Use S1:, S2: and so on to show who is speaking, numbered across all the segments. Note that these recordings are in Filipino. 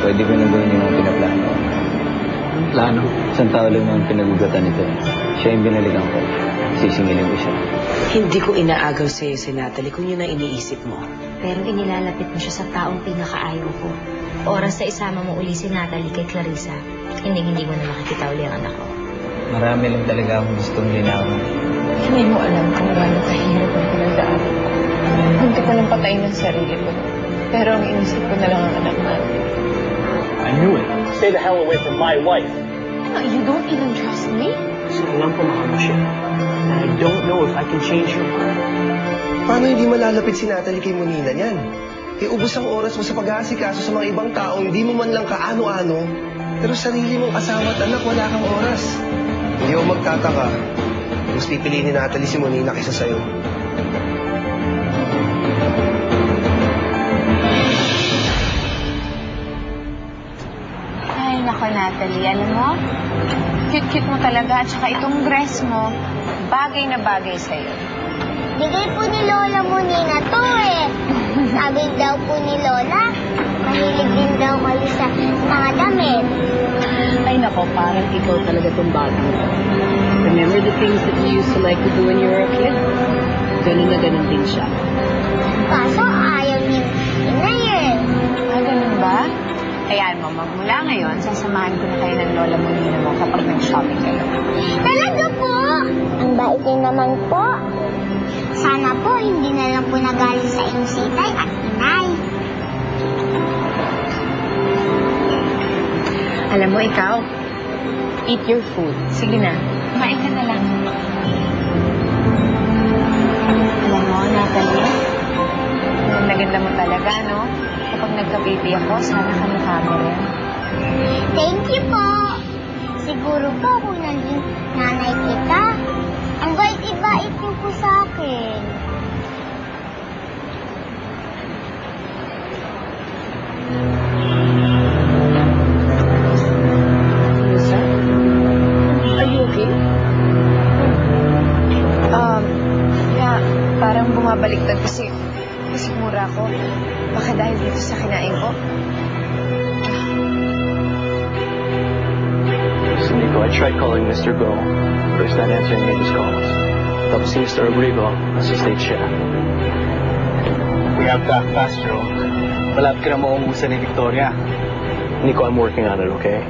S1: Pwede ko na gawin yung mga pinaplano.
S2: Anong plano?
S1: Isang tao lang ang pinagugatan nito. Siya yung binalikan ko. Sisingilin ko siya.
S3: Hindi ko inaagaw sa'yo si Natalie kung yun ang iniisip mo.
S4: Pero inilalapit mo siya sa taong pinakaayaw ko. Oras na isama mo uli si Natalie kay Clarissa, hindi mo na makikita uli ang anak ko.
S1: Marami lang talaga akong gustong linawin.
S5: Hindi mo alam kung gaano kahirap ang pinagdaanan ko. Hindi ko lang patayin ng sarili ko. Pero ang inisip ko na lang ang anak natin.
S2: I knew it.
S6: Stay the hell away from my wife.
S5: You don't even trust me?
S2: So alam ko mahal mo siya. And I don't know if I can change her mind.
S7: Paano hindi malalapit si Natalie kay Monina niyan? Ubus ang oras mo sa pag-aasikaso sa mga ibang tao, hindi mo man lang kaano-ano. Pero sarili mong asawa at anak, wala kang oras. Hindi ako magtataka. Mas pipiliin ni Natalie si Monina kaysa sa'yo.
S5: Ay, nako Natalie, alam mo? Cute-cute mo talaga at saka itong dress mo, bagay na bagay sa'yo.
S8: Bigay po ni Lola Monina to eh. Sabi daw po ni Lola, mahilig din daw kayo sa mga damit.
S3: Ay nako, parang ikaw talaga tong bagay. Remember the things that you used to like to do when you were a kid? Ganun na ganun din siya.
S8: Kaso ayaw ni Inay eh.
S5: Ah, ganun ba? Ayan mo, magmula ngayon, sasamahan ko na kayo ng Lola Monina mo kapag nag-shopping kayo.
S8: Talaga po? Ang bait niyo naman po. Sana po hindi na lang po nagaling sa inyong sitay at inay.
S5: Alam mo, ikaw, eat your food. Sige na, kumain ka na lang. Alam mo, Natalie, ang naganda mo talaga, no? Kapag nagka-baby ako, sana kamukha mo rin.
S8: Thank you po. Siguro po kung naging nanay kita, ang bait-ibait niyo po sa akin.
S3: Lisa? Are you okay?
S5: Yeah, parang bumabaliktad kasi mura ako. Baka dahil dito sa kinain ko.
S2: Listen, Nico, I tried calling Mr. Go, but he's not answering any of his calls. Tapos si Mr. Abrigo, nasa stage siya. We have to act fast, Joe. Malapit ka na maungusan ni Victoria. Nico, I'm working on it, okay?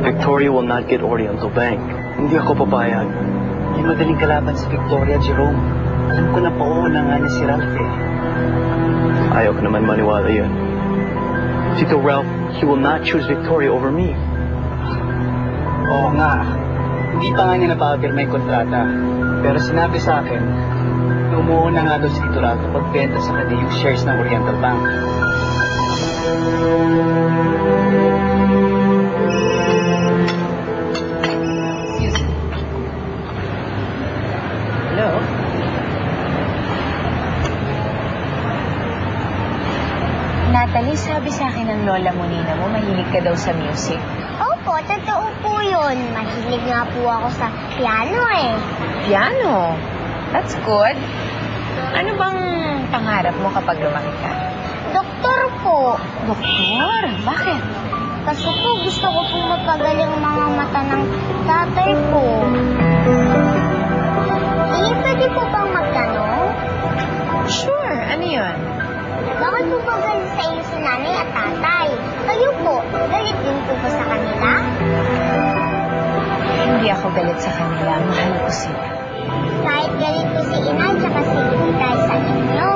S2: Victoria will not get Oriental Bank. Hindi ako papayag. Hindi madaling kalaban si Victoria, Jerome. Alam ko na pauna nga niya si Ralph eh. Ayaw ko naman maniwala yun. Tito Ralph, he will not choose Victoria over me. Oo nga. Hindi pa nga niya napapirma yung kontrata. Pero sinabi sa akin, umuuna nga daw si Tito Ralph pagbenta sa kanya yung shares ng Oriental Bank. Excuse me. Hello?
S5: Natalie, sabi sa akin ng Lola Monina mo, mahilig ka daw sa music.
S8: Opo, totoo po yun. Mahilig nga po ako sa piano eh.
S5: Piano? That's good. Ano bang pangarap mo kapag lumaki ka?
S8: Doktor po.
S5: Doktor? Bakit?
S8: Kasi po gusto ko po mapagaling mga mata ng tatay ko. Pwede po bang magtanong?
S5: Sure, ano yun?
S8: Bakit po ba galit sa inyo si nanay at tatay? Kayo po, galit din po ba sa kanila?
S5: Hindi ako galit sa kanila. Mahal ko sila.
S8: Kahit galit po si inay tsaka si tay sa inyo,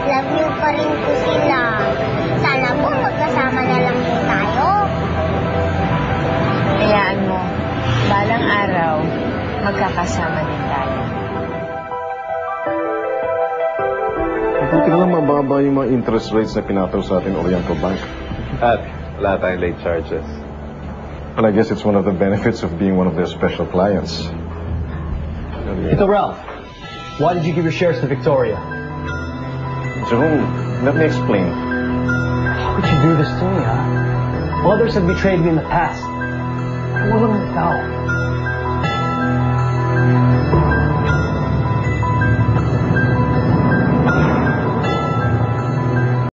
S8: love you pa rin po sila. Sana po magkasama na lang po tayo.
S5: Hayaan mo, balang araw, magkakasama din tayo.
S9: Buti na lang mababa yung mga interest rates na pinataw sa atin Oriental Bank.
S10: At wala tayong late charges.
S9: Well, I guess it's one of the benefits of being one of their special clients.
S2: Tito Ralph, why did you give your shares to Victoria?
S9: Jerome, let me explain.
S2: How could you do this to me, huh? Others have betrayed me in the past. Walang ikaw.